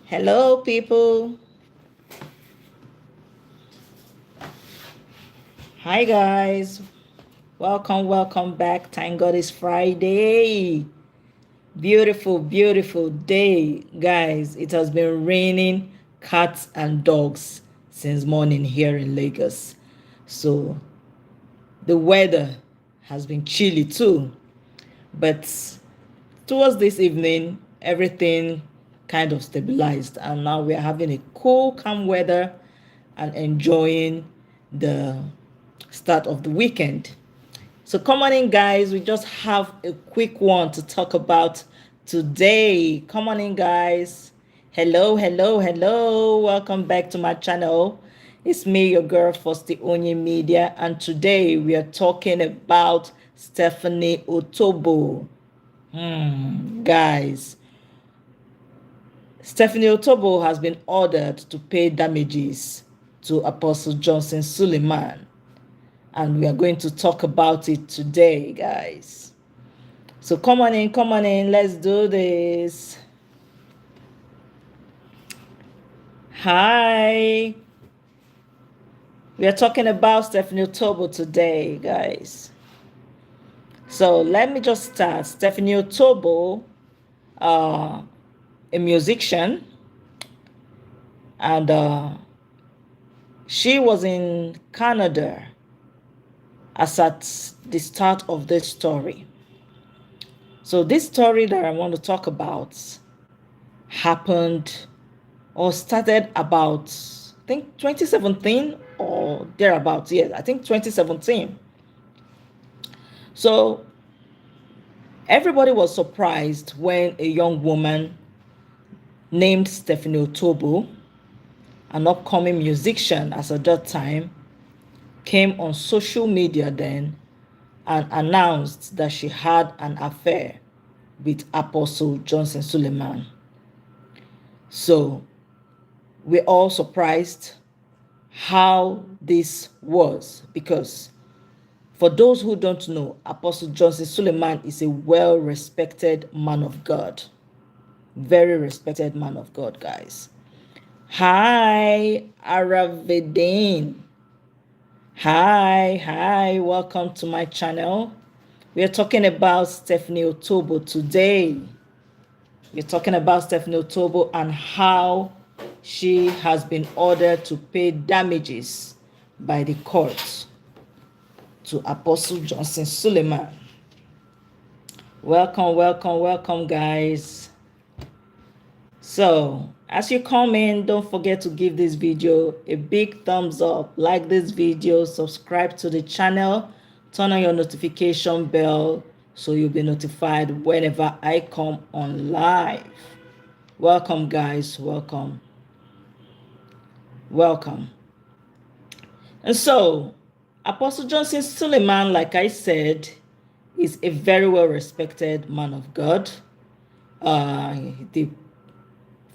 Hello, people. Hi, guys. Welcome back. Thank God it's Friday. Beautiful, beautiful day, guys. It has been raining cats and dogs since morning here in Lagos. So the weather has been chilly too. But towards this evening, everything kind of stabilized, and now we're having a cool, calm weather and enjoying the start of the weekend. So come on in, guys. We just have a quick one to talk about today. Come on in, guys. Hello. Welcome back to my channel. It's me, your girl, Fosti Onye Media, and today we are talking about Stephanie Otobo. Guys, Stephanie Otobo has been ordered to pay damages to Apostle Johnson Suleiman, and we are going to talk about it today, guys. So come on in, let's do this. Hi. We are talking about Stephanie Otobo today, guys. So let me just start. Stephanie Otobo, a musician, and she was in Canada as at the start of this story. So this story that I want to talk about happened or started about, I think 2017 or thereabouts. Yes, I think 2017. So everybody was surprised when a young woman named Stephanie Otobo, an upcoming musician as at that time, came on social media then and announced that she had an affair with Apostle Johnson Suleiman. So we're all surprised how this was, because for those who don't know, Apostle Johnson Suleiman is a well-respected man of God. Very respected man of God, guys. Hi, Aravidin. Hi, welcome to my channel. We are talking about Stephanie Otobo today. We're talking about Stephanie Otobo and how she has been ordered to pay damages by the courts to Apostle Johnson Suleiman. Welcome, guys. So, as you come in, don't forget to give this video a big thumbs up, like this video, subscribe to the channel, turn on your notification bell so you'll be notified whenever I come on live. Welcome, guys. Welcome. And so, Apostle Johnson Suleiman, like I said, is a very well-respected man of God. The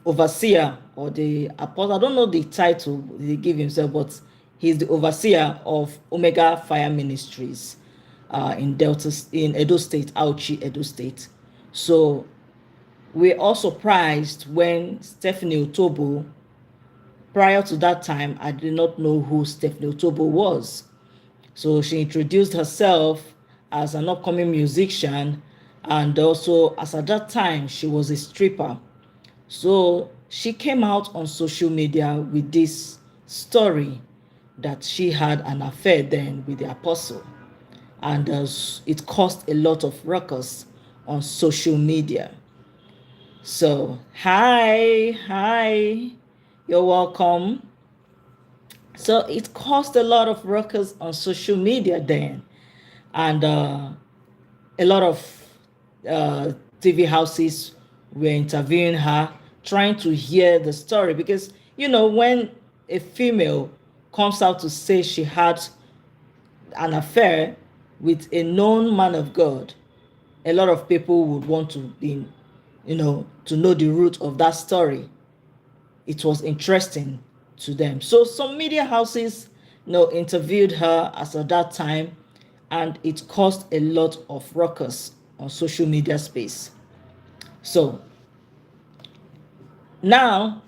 overseer or the apostle, I don't know the title he give himself, but he's the overseer of Omega Fire Ministries in Edo State, Auchi, Edo State. So we're all surprised when Stephanie Otobo, prior to that time, I did not know who Stephanie Otobo was. So she introduced herself as an upcoming musician, and also as at that time she was a stripper. So she came out on social media with this story that she had an affair then with the apostle, and it caused a lot of ruckus on social media. So hi, you're welcome. So it caused a lot of ruckus on social media then, and a lot of TV houses were interviewing her, trying to hear the story, because when a female comes out to say she had an affair with a known man of God, a lot of people would want to be, to know the root of that story. It was interesting to them. So some media houses, interviewed her as at that time, and it caused a lot of ruckus on social media space. So Now,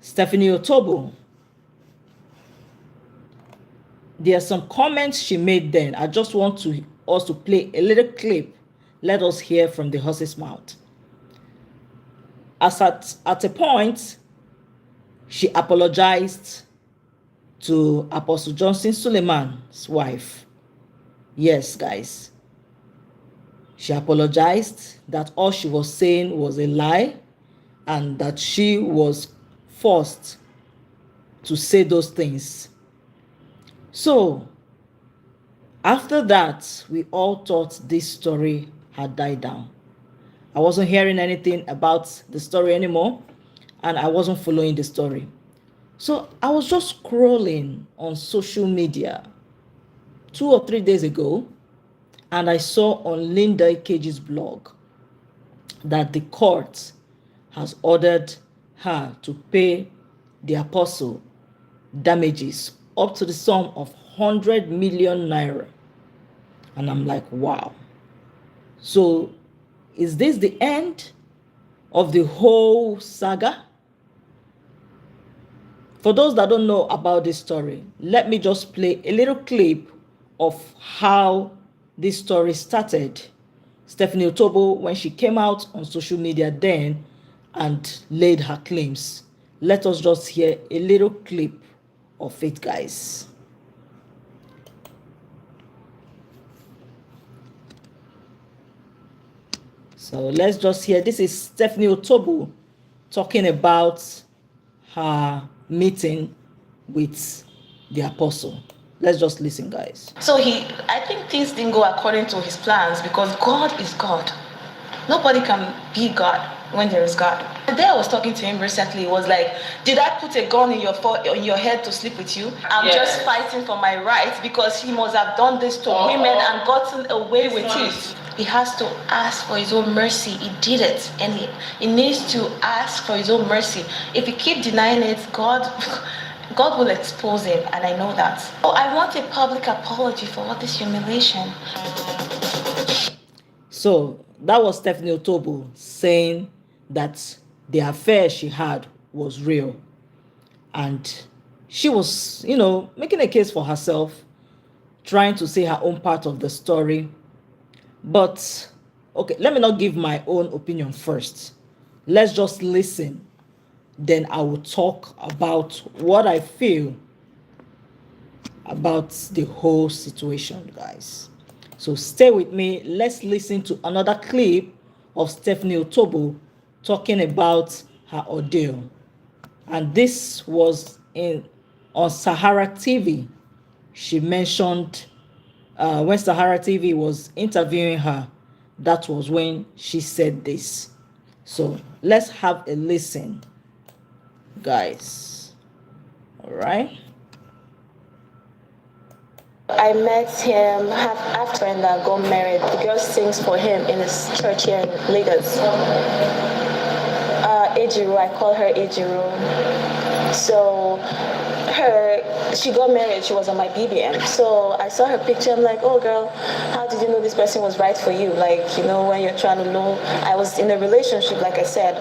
Stephanie Otobo, there are some comments she made then. I just want to us to play a little clip. Let us hear from the horse's mouth. As at a point, she apologized to Apostle Johnson Suleman's wife. Yes, guys. She apologized that all she was saying was a lie and that she was forced to say those things. So, after that, we all thought this story had died down. I wasn't hearing anything about the story anymore, and I wasn't following the story. So I was just scrolling on social media 2 or 3 days ago, and I saw on Linda Ikeji's blog that the court has ordered her to pay the apostle damages up to the sum of 100 million naira. And I'm like, wow. So is this the end of the whole saga? For those that don't know about this story, let me just play a little clip of how this story started. Stephanie Otobo, when she came out on social media then and laid her claims. Let us just hear a little clip of it, guys. So let's just hear. This is Stephanie Otobo talking about her meeting with the apostle. Let's just listen, guys. So I think things didn't go according to his plans because God is God. Nobody can be God when there is God. The day I was talking to him recently, it was like, did I put a gun in your head to sleep with you? I'm just fighting for my rights because he must have done this to women and gotten away with it. He has to ask for his own mercy. He did it, and he needs to ask for his own mercy. If he keep denying it, God will expose him, and I know that. So I want a public apology for all this humiliation. So that was Stephanie Otobo saying that the affair she had was real. And she was, making a case for herself, trying to say her own part of the story. But, okay, let me not give my own opinion first. Let's just listen. Then I will talk about what I feel about the whole situation, guys. So stay with me. Let's listen to another clip of Stephanie Otobo talking about her ordeal. And this was on Sahara TV. She mentioned when Sahara TV was interviewing her, that was when she said this. So let's have a listen, guys. All right. I met him after and got married. The girl sings for him in his church here in Lagos. Ejiro, I call her Ejiro. So she got married, she was on my BBM. So I saw her picture, I'm like, oh girl, how did you know this person was right for you? Like, when you're trying to know, I was in a relationship, like I said.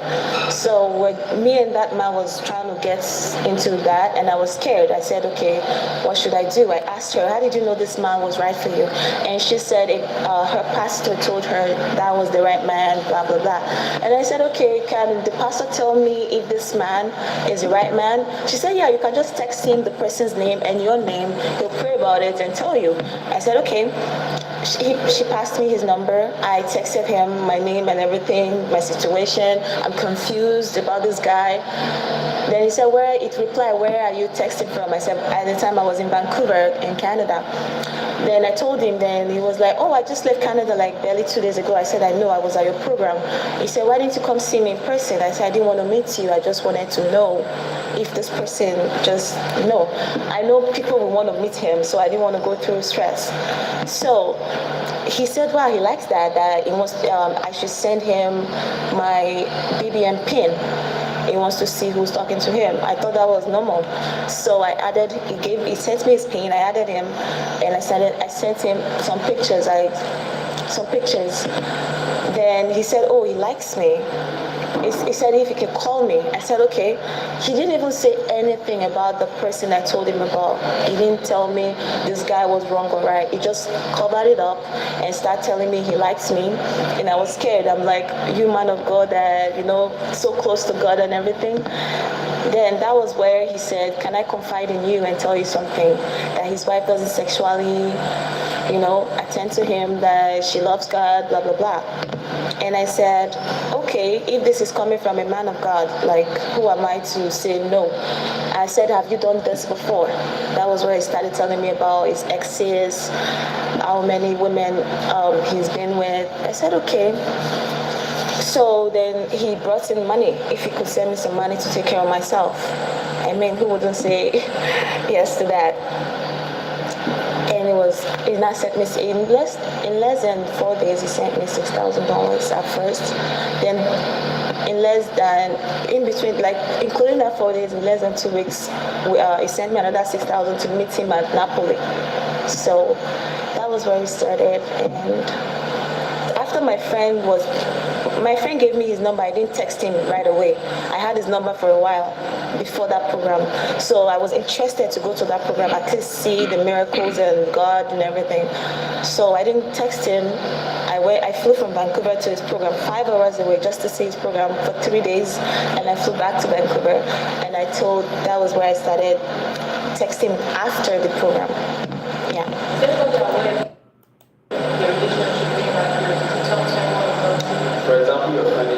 So when me and that man was trying to get into that, and I was scared. I said, okay, what should I do? I asked her, how did you know this man was right for you? And she said her pastor told her that was the right man, blah, blah, blah. And I said, okay, can the pastor tell me if this man is the right man? She said, yeah, you can just text him the person's name and your name. He'll pray about it and tell you. I said, okay. She passed me his number. I texted him my name and everything, my situation. I'm confused about this guy. Then he said, where are you texting from? I said, at the time I was in Vancouver in Canada. Then I told him, then he was like, oh, I just left Canada like barely 2 days ago. I said, I know, I was at your program. He said, why didn't you come see me in person? I said, I didn't want to meet you. I just wanted to know if this person I know people will want to meet him, so I didn't want to go through stress. So he said, wow, he likes that he wants, I should send him my BBM pin. He wants to see who's talking to him. I thought that was normal. So I added, he sent me his pin, I added him, and I sent him some pictures. Then he said, oh, he likes me. He said if he could call me. I said, okay. He didn't even say anything about the person I told him about. He didn't tell me this guy was wrong or right. He just covered it up and started telling me he likes me. And I was scared. I'm like, you man of God that, so close to God and everything. Then that was where he said, can I confide in you and tell you something? That his wife doesn't sexually, attend to him, that she loves God, blah, blah, blah. And I said, okay, if this is coming from a man of God, like, who am I to say no? I said, have you done this before? That was where he started telling me about his exes, how many women he's been with. I said, okay. So then he brought in money, if he could send me some money to take care of myself. I mean, who wouldn't say yes to that? And he not sent me, in less than 4 days, he sent me $6,000 at first. Then in between, like, including that 4 days, in less than 2 weeks, he sent me another 6,000 to meet him at Napoli. So that was where we started. And after my friend gave me his number. I didn't text him right away. I had his number for a while before that program. So I was interested to go to that program, at least see the miracles and God and everything. So I didn't text him. I flew from Vancouver to his program 5 hours away just to see his program for 3 days. And I flew back to Vancouver. And that was where I started texting after the program. Yeah. For example, your friend.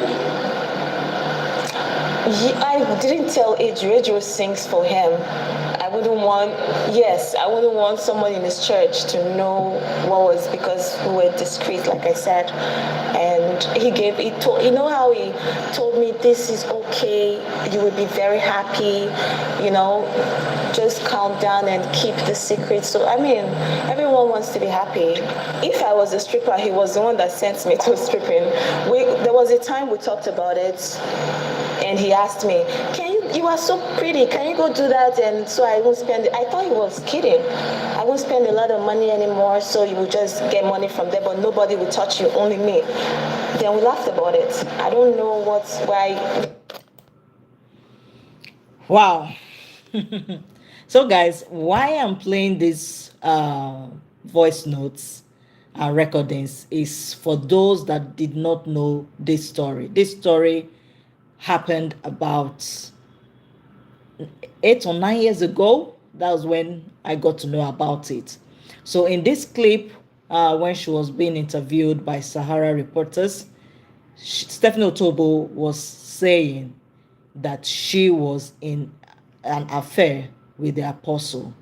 I didn't tell Adrian. Adrian sings for him. I wouldn't want someone in his church to know what was, because we were discreet, like I said. And how he told me, this is okay, you will be very happy, just calm down and keep the secret. So, I mean, everyone wants to be happy. If I was a stripper, he was the one that sent me to stripping. There was a time we talked about it, and he asked me, you are so pretty, can you go do that? And so I thought he was kidding. I won't spend a lot of money anymore, so you will just get money from there, but nobody will touch you, only me. Then we laughed about it. I don't know why. Wow. So guys, why I'm playing these voice notes and recordings is for those that did not know this story. This story happened about 8 or 9 years ago. That was when I got to know about it. So in this clip, when she was being interviewed by Sahara reporters, Stephanie Otobo was saying that she was in an affair with the apostle.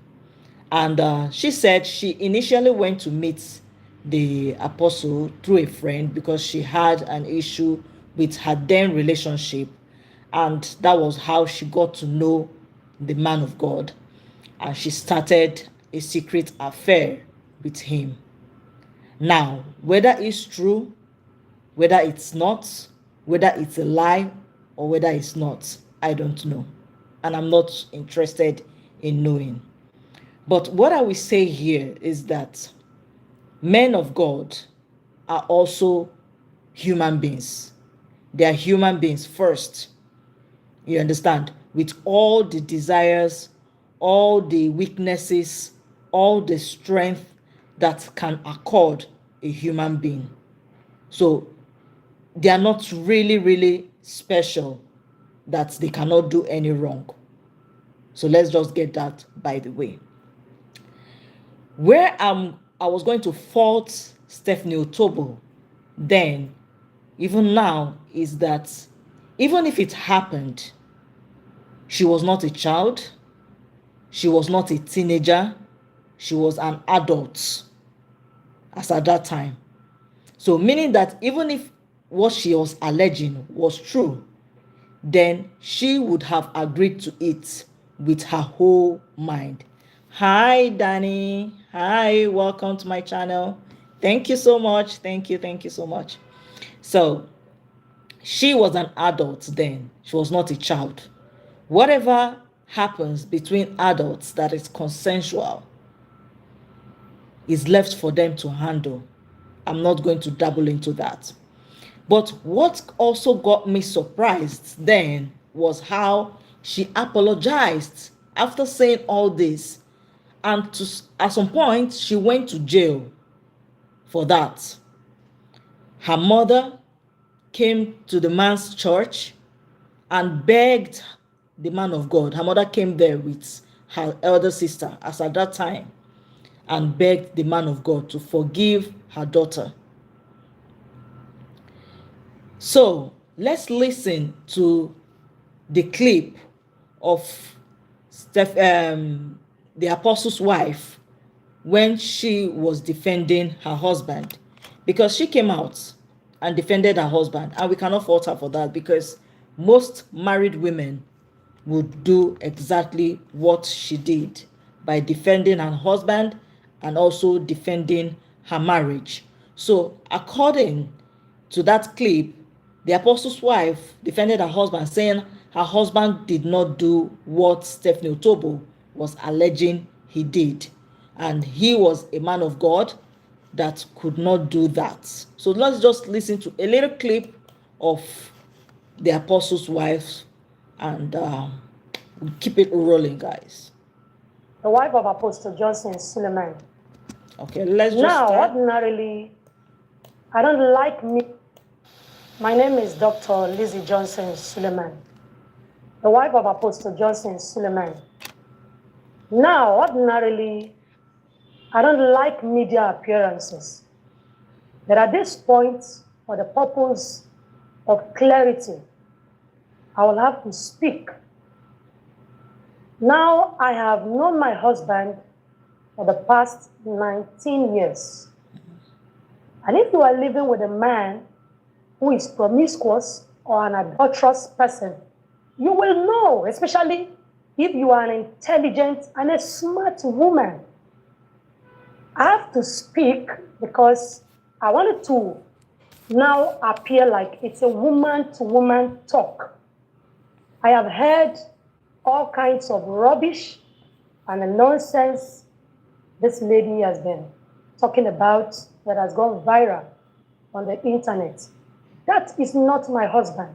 And she said she initially went to meet the apostle through a friend because she had an issue with her then relationship. And that was how she got to know the man of God. And she started a secret affair with him. Now, whether it's true, whether it's not, whether it's a lie, or whether it's not, I don't know. And I'm not interested in knowing. But what I will say here is that men of God are also human beings. They are human beings first. You understand? With all the desires, all the weaknesses, all the strength that can accord a human being. So they are not really, really special that they cannot do any wrong. So let's just get that by the way. Where I was going to fault Stephanie Otobo then, even now, is that even if it happened, she was not a child, she was not a teenager, she was an adult as at that time. So meaning that even if what she was alleging was true, then she would have agreed to it with her whole mind. Hi, Danny. Hi, welcome to my channel. Thank you so much. Thank you so much. So she was an adult then. She was not a child. Whatever happens between adults that is consensual is left for them to handle. I'm not going to dabble into that. But what also got me surprised then was how she apologized after saying all this. And at some point, she went to jail for that. Her mother came to the man's church and begged the man of God. Her mother came there with her elder sister, as at that time, and begged the man of God to forgive her daughter. So let's listen to the clip of the apostle's wife when she was defending her husband, because she came out and defended her husband, and we cannot fault her for that, because most married women would do exactly what she did by defending her husband and also defending her marriage. So according to that clip, the apostle's wife defended her husband, saying her husband did not do what Stephanie Otobo was alleging he did, and he was a man of God that could not do that. So let's just listen to a little clip of the apostle's wife, and we keep it rolling, guys. The wife of Apostle Johnson Suleiman. Okay, let's just Now, start. ordinarily, I don't like me. My name is Dr. Lizzie Johnson Suleiman, the wife of Apostle Johnson Suleiman. Now, ordinarily, I don't like media appearances. But at this point, for the purpose of clarity, I will have to speak. Now, I have known my husband for the past 19 years. And if you are living with a man who is promiscuous or an adulterous person, you will know, especially if you are an intelligent and a smart woman. I have to speak because I wanted to now appear like it's a woman-to-woman talk. I have heard all kinds of rubbish and nonsense this lady has been talking about that has gone viral on the internet. That is not my husband.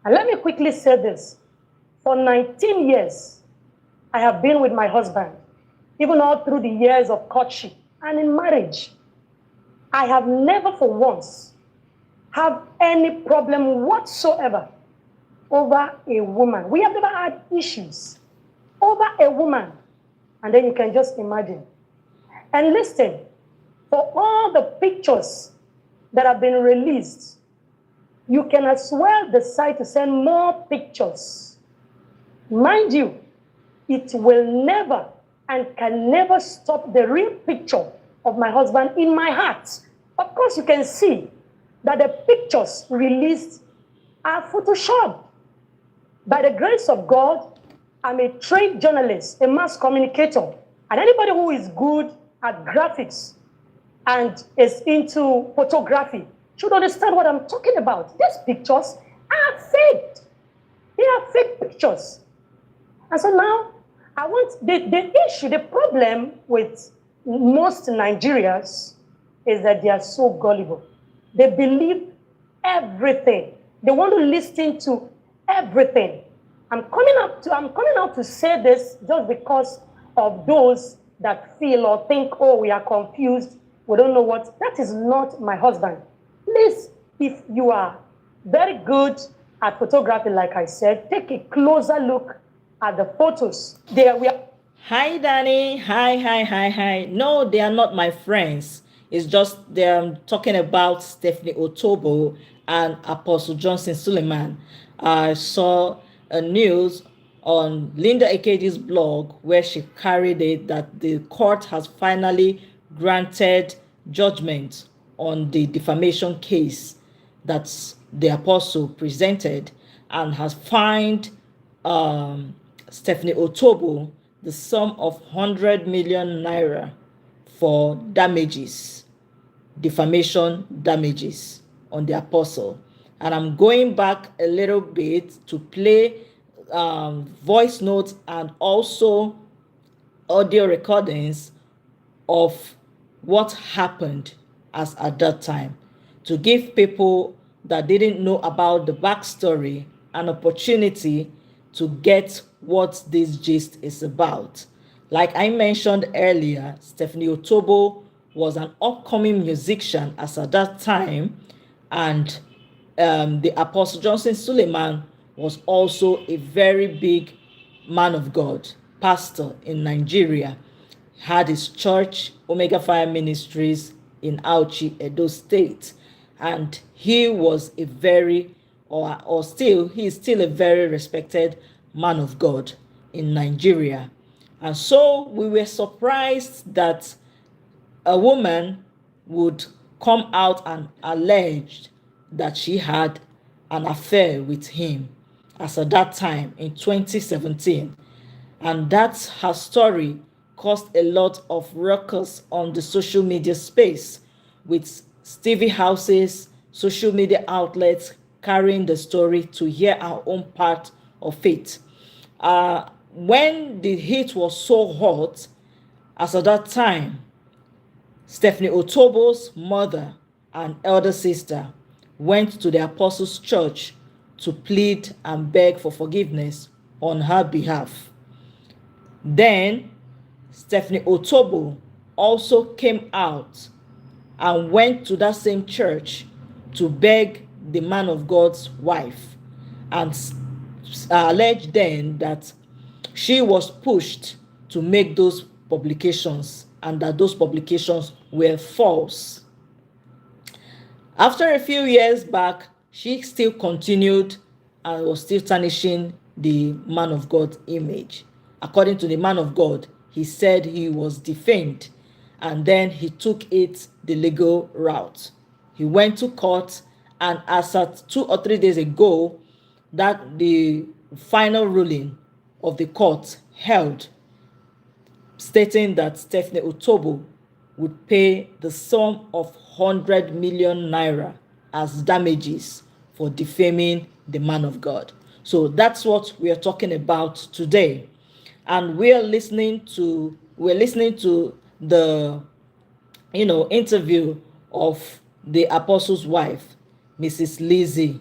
And let me quickly say this. For 19 years, I have been with my husband, even all through the years of courtship and in marriage. I have never for once had any problem whatsoever over a woman. We have never had issues over a woman. And then you can just imagine. And listen, for all the pictures that have been released, you can as well decide to send more pictures. Mind you, it will never and can never stop the real picture of my husband in my heart. Of course, you can see that the pictures released are Photoshop. By the grace of God, I'm a trained journalist, a mass communicator, and anybody who is good at graphics and is into photography should understand what I'm talking about. These pictures are fake. They are fake pictures. And so now, I want the issue, the problem with most Nigerians is that they are so gullible. They believe everything. They want to listen to everything. I'm coming out to say this just because of those that feel or think, oh, we are confused, we don't know what. That is not my husband. Please, if you are very good at photography, like I said, take a closer look at the photos. There we are. Hi, Danny. Hi. No, they are not my friends. It's just they're talking about Stephanie Otobo and Apostle Johnson Suleiman. I saw a news on Linda Ekeji's blog where she carried it that the court has finally granted judgment on the defamation case that the apostle presented, and has fined Stephanie Otobo the sum of 100 million naira for damages, defamation damages on the apostle. And I'm going back a little bit to play voice notes and also audio recordings of what happened as at that time, to give people that didn't know about the backstory an opportunity to get what this gist is about. Like I mentioned earlier, Stephanie Otobo was an upcoming musician as at that time, and the Apostle Johnson Suleiman was also a very big man of God, pastor in Nigeria, had his church, Omega Fire Ministries, in Auchi, Edo State. And he was a very, or still, he is still a very respected man of God in Nigeria. And so we were surprised that a woman would come out and allege that she had an affair with him as at that time in 2017. And that her story caused a lot of ruckus on the social media space, with Stevie House's social media outlets carrying the story to hear our own part of it. When the heat was so hot, as at that time, Stephanie Otobo's mother and elder sister went to the Apostles' Church to plead and beg for forgiveness on her behalf. Then Stephanie Otobo also came out and went to that same church to beg the man of God's wife, and alleged then that she was pushed to make those publications and that those publications were false. After a few years back, she still continued and was still tarnishing the man of God's image. According to the man of God, he said he was defamed, and then he took it the legal route. He went to court, and as at 2 or 3 days ago, that the final ruling of the court held, stating that Stephanie Otobo would pay the sum of 100 million naira as damages for defaming the man of God. So that's what we are talking about today. And we're listening to the interview of the apostle's wife, Mrs. Lizzie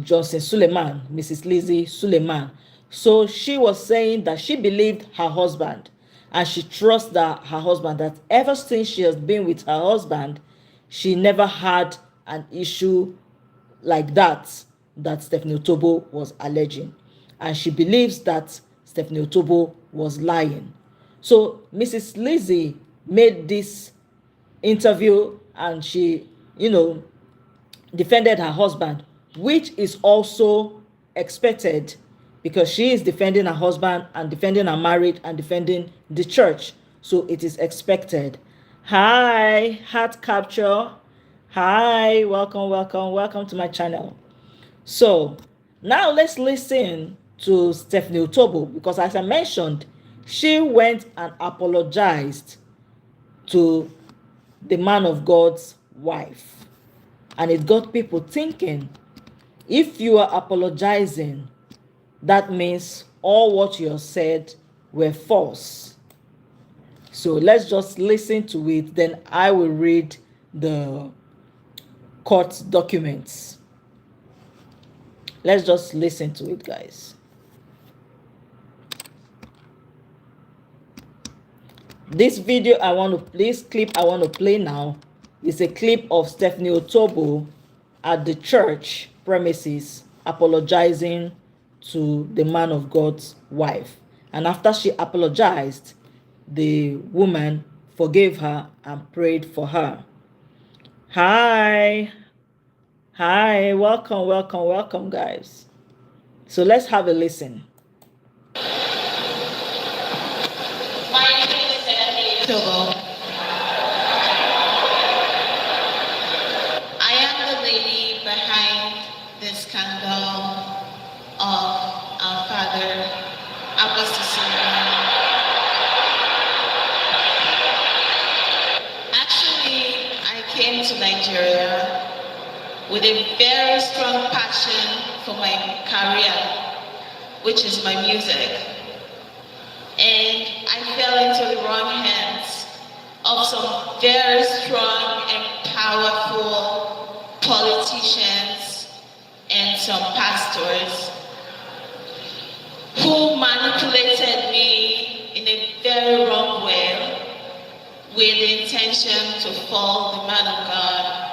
Johnson Suleiman, Mrs. Lizzie Suleiman. So she was saying that she believed her husband, and she trusts that her husband, that ever since she has been with her husband, she never had an issue like that Stephanie Otobo was alleging. And she believes that Stephanie Otobo was lying. So Mrs. Lizzie made this interview, and she, defended her husband, which is also expected, because she is defending her husband and defending her marriage and defending the church. So it is expected. Hi, heart capture. Hi, welcome to my channel. So now let's listen to Stephanie Otobo, because as I mentioned, she went and apologized to the man of God's wife. And it got people thinking, if you are apologizing, that means all what you have said were false. So let's just listen to it, then I will read the court documents. Let's just listen to it, guys. This video this clip I want to play now is a clip of Stephanie Otobo at the church premises apologizing to the man of God's wife. And after she apologized, the woman forgave her and prayed for her. Hi, welcome, guys. So let's have a listen. My name is Stephanie Otobo. I am the lady behind the scandal of our father, Apostle Suleiman. Actually, I came to Nigeria with a very strong passion for my career, which is my music. And I fell into the wrong hands of some very strong and powerful politicians and some pastors who manipulated me in a very wrong way with the intention to fall the man of God.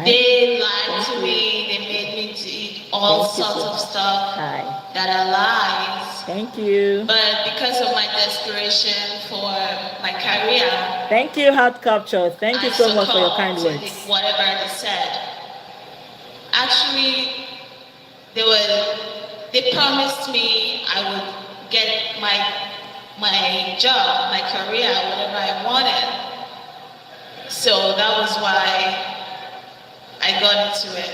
They lied to me, they made me to eat all sorts of stuff that are lies. Thank you. But because of my desperation for my career, Thank you, Heart Capture. Thank you I so much for your succumbed kind to words. whatever they said. Actually, they promised me I would get my job, my career, whatever I wanted. So that was why I got into it.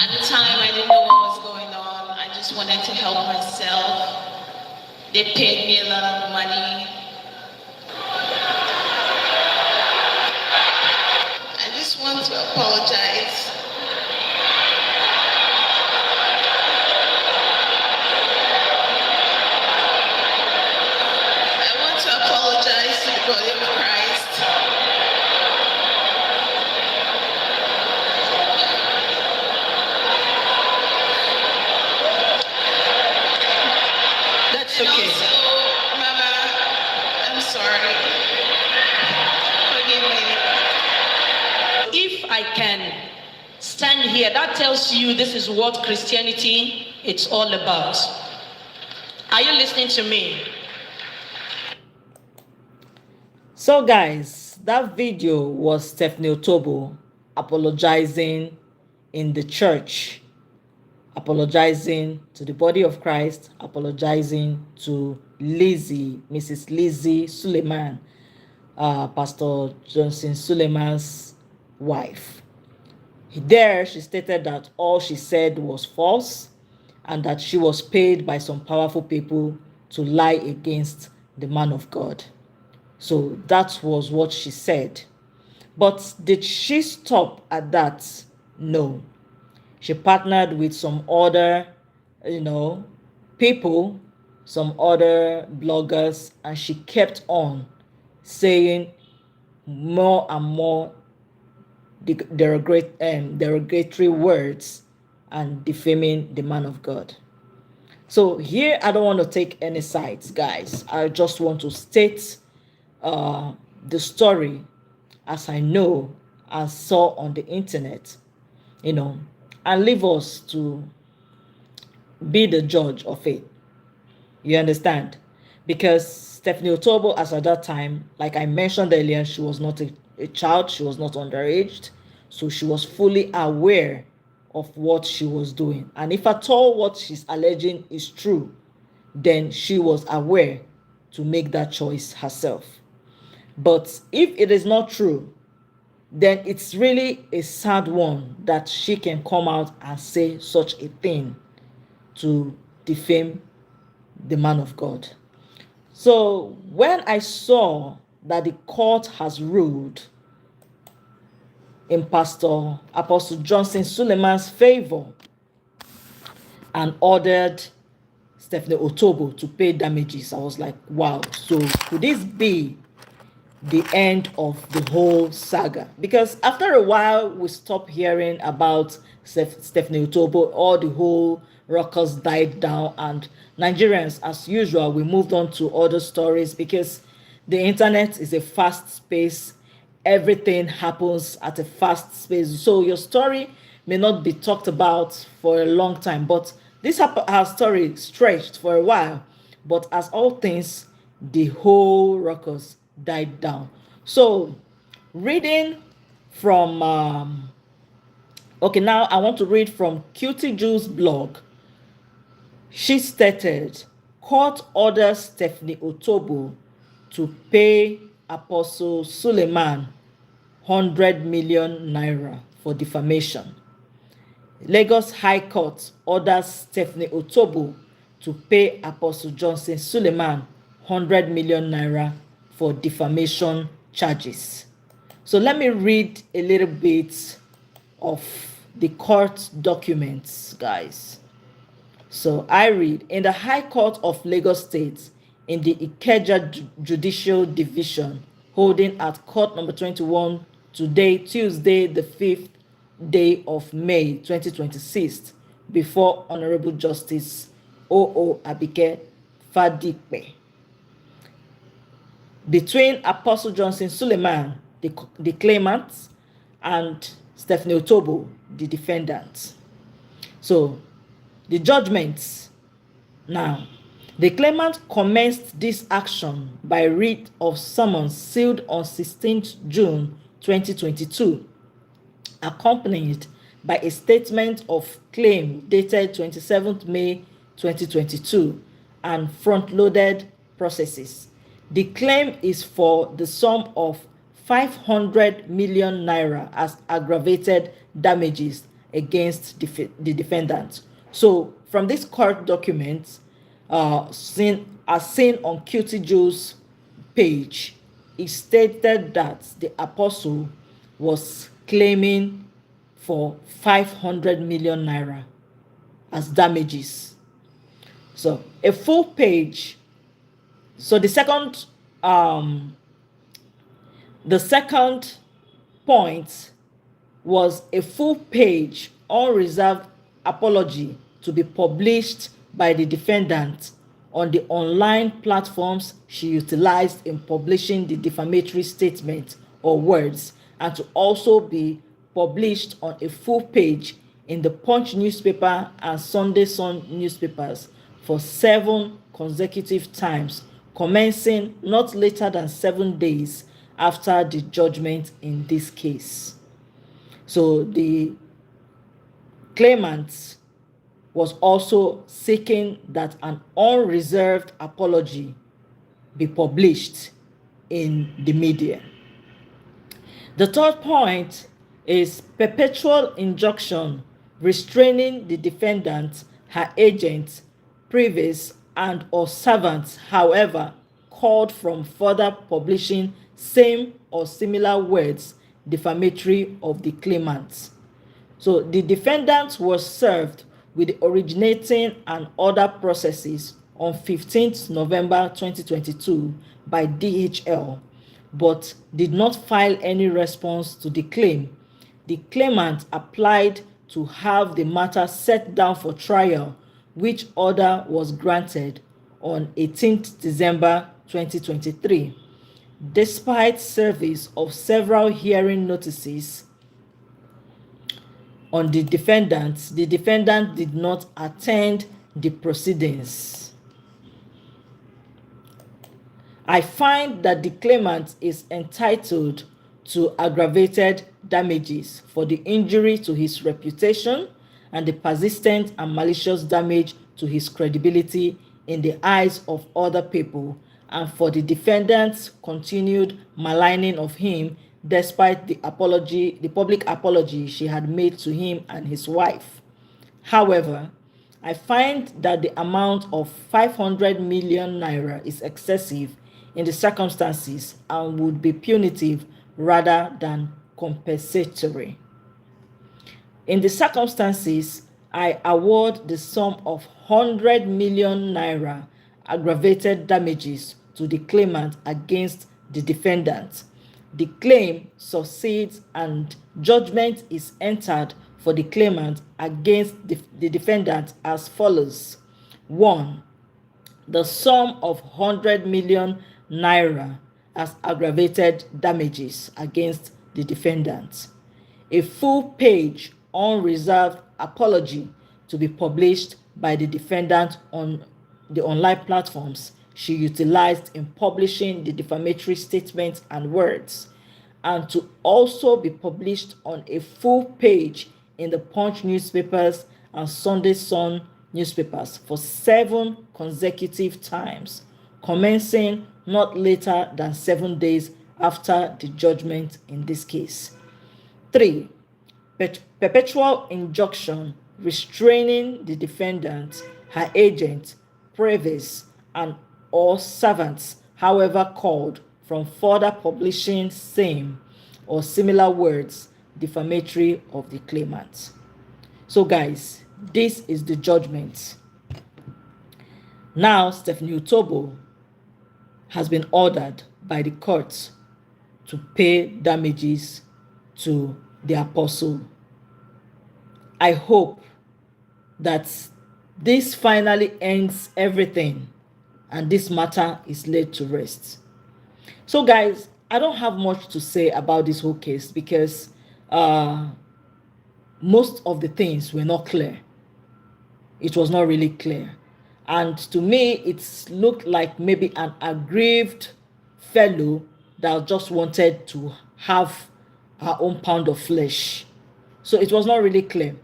At the time, I didn't know what was going on. I just wanted to help myself. They paid me a lot of money. I just want to apologize. I want to apologize to the body of Christ. That's And okay. also, Mama, I'm sorry. Forgive me. If I can stand here, that tells you this is what Christianity it's all about. Are you listening to me? So guys, that video was Stephanie Otobo apologizing in the church, apologizing to the body of Christ, apologizing to Lizzie, Mrs. Lizzie Suleiman, Pastor Johnson Suleiman's wife. There, she stated that all she said was false and that she was paid by some powerful people to lie against the man of God. So that was what she said. But did she stop at that? No. She partnered with some other, people, some other bloggers, and she kept on saying more and more derogatory words and defaming the man of God. So here, I don't want to take any sides, guys. I just want to state the story as I know and saw on the internet, and leave us to be the judge of it. You understand? Because Stephanie Otobo, as at that time, like I mentioned earlier, she was not a child, she was not underage, so she was fully aware of what she was doing. And if at all what she's alleging is true, then she was aware to make that choice herself. But if it is not true, then it's really a sad one that she can come out and say such a thing to defame the man of God. So when I saw that the court has ruled in Pastor Apostle Johnson Suleiman's favor and ordered Stephanie Otobo to pay damages, I was like, wow, so could this be the end of the whole saga? Because after a while, we stopped hearing about Stephanie Otobo, all the whole ruckus died down, and Nigerians, as usual, we moved on to other stories because the internet is a fast space. Everything happens at a fast space. So your story may not be talked about for a long time, but this her story stretched for a while. But as all things, the whole ruckus died down. So reading from okay, now I want to read from Cutie Juice blog. She stated, court orders Stephanie Otobo to pay Apostle Suleiman 100 million naira for defamation. Lagos High Court orders Stephanie Otobo to pay Apostle Johnson Suleiman 100 million naira for defamation charges. So let me read a little bit of the court documents, guys. So I read, in the High Court of Lagos State, in the Ikeja Judicial Division, holding at court number 21 today, Tuesday, the 5th day of May 2026, before Honorable Justice O.O. Abike Fadipe. Between Apostle Johnson Suleiman, the claimant, and Stephanie Otobo, the defendant. So, the judgments. Now, the claimant commenced this action by writ of summons sealed on 16th June 2022, accompanied by a statement of claim dated 27th May 2022 and front-loaded processes. The claim is for the sum of 500 million naira as aggravated damages against the defendant. So, from this court document, as seen on QT Joe's page, it stated that the apostle was claiming for 500 million naira as damages. So a full page. So the second point was a full page unreserved apology to be published by the defendant on the online platforms she utilized in publishing the defamatory statement or words, and to also be published on a full page in the Punch newspaper and Sunday Sun newspapers for 7 consecutive times, commencing not later than 7 days after the judgment in this case. So the claimant was also seeking that an unreserved apology be published in the media. The third point is perpetual injunction restraining the defendant, her agent, previous and or servants, however, called from further publishing same or similar words defamatory of the claimant. So the defendant was served with the originating and other processes on 15th November 2022 by DHL, but did not file any response to the claim. The claimant applied to have the matter set down for trial, which order was granted on 18th December 2023. Despite service of several hearing notices on the defendant did not attend the proceedings. I find that the claimant is entitled to aggravated damages for the injury to his reputation and the persistent and malicious damage to his credibility in the eyes of other people, and for the defendant's continued maligning of him despite the public apology she had made to him and his wife. However, I find that the amount of 500 million naira is excessive in the circumstances and would be punitive rather than compensatory. In the circumstances, I award the sum of 100 million naira aggravated damages to the claimant against the defendant. The claim succeeds and judgment is entered for the claimant against the defendant as follows. 1. The sum of 100 million naira as aggravated damages against the defendant. A full page unreserved apology to be published by the defendant on the online platforms she utilized in publishing the defamatory statements and words, and to also be published on a full page in the Punch newspapers and Sunday Sun newspapers for 7 consecutive times, commencing not later than 7 days after the judgment in this case. 3. Perpetual injunction restraining the defendant, her agent, previous, and or servants, however called, from further publishing same or similar words defamatory of the claimant. So guys, this is the judgment. Now Stephanie Otobo has been ordered by the court to pay damages to the apostle. I hope that this finally ends everything and this matter is laid to rest. So, guys, I don't have much to say about this whole case because most of the things were not clear. It was not really clear. And to me, it looked like maybe an aggrieved fellow that just wanted to have her own pound of flesh. So it was not really clear.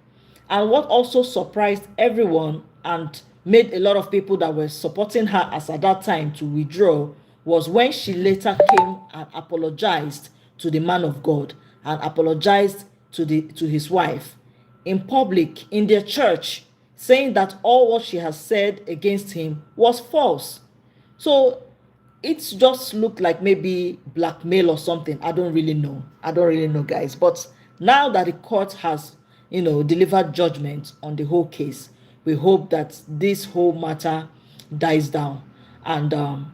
And what also surprised everyone and made a lot of people that were supporting her as at that time to withdraw was when she later came and apologized to the man of God and apologized to his wife in public in their church, saying that all what she has said against him was false. So it just looked like maybe blackmail or something. I don't really know. I don't really know, guys. But now that the court has, delivered judgment on the whole case, we hope that this whole matter dies down. And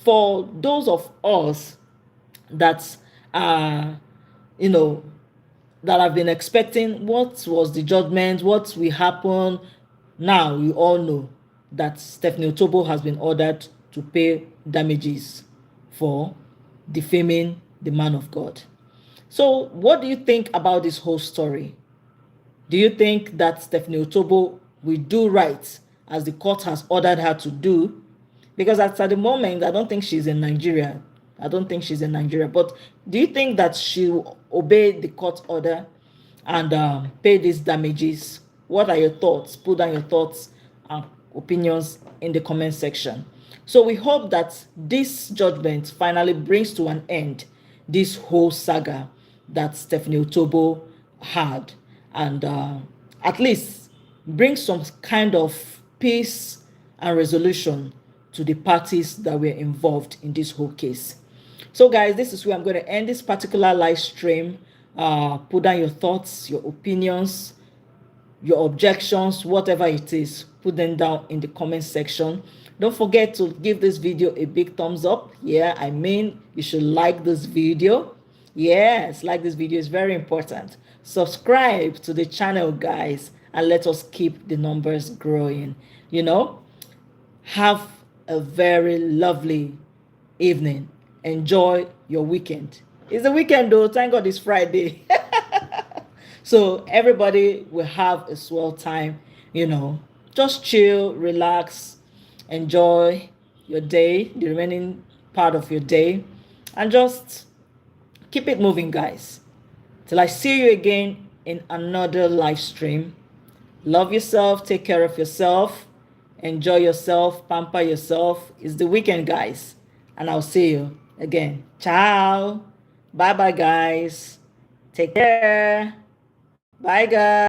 for those of us that are, you know, that have been expecting what was the judgment, what will happen. Now we all know that Stephanie Otobo has been ordered to pay damages for defaming the man of God. So what do you think about this whole story? Do you think that Stephanie Otobo will do right as the court has ordered her to do? Because at the moment, I don't think she's in Nigeria. I don't think she's in Nigeria. But do you think that she will obey the court order and pay these damages? What are your thoughts? Put down your thoughts and opinions in the comment section. So we hope that this judgment finally brings to an end this whole saga that Stephanie Otobo had, and at least bring some kind of peace and resolution to the parties that were involved in this whole case. So guys, this is where I'm going to end this particular live stream. Put down your thoughts, your opinions, your objections, whatever it is, put them down in the comment section. Don't forget to give this video a big thumbs up. Yeah, I mean, you should like this video. Yes, like this video is very important. Subscribe to the channel, guys, and let us keep the numbers growing. Have a very lovely evening. Enjoy your weekend. It's the weekend though, thank God it's Friday. So everybody will have a swell time, just chill, relax, enjoy your day, the remaining part of your day, and just keep it moving, guys. Till I see you again in another live stream. Love yourself, take care of yourself, enjoy yourself, pamper yourself. It's the weekend, guys, and I'll see you again. Ciao. Bye bye, guys. Take care. Bye, guys.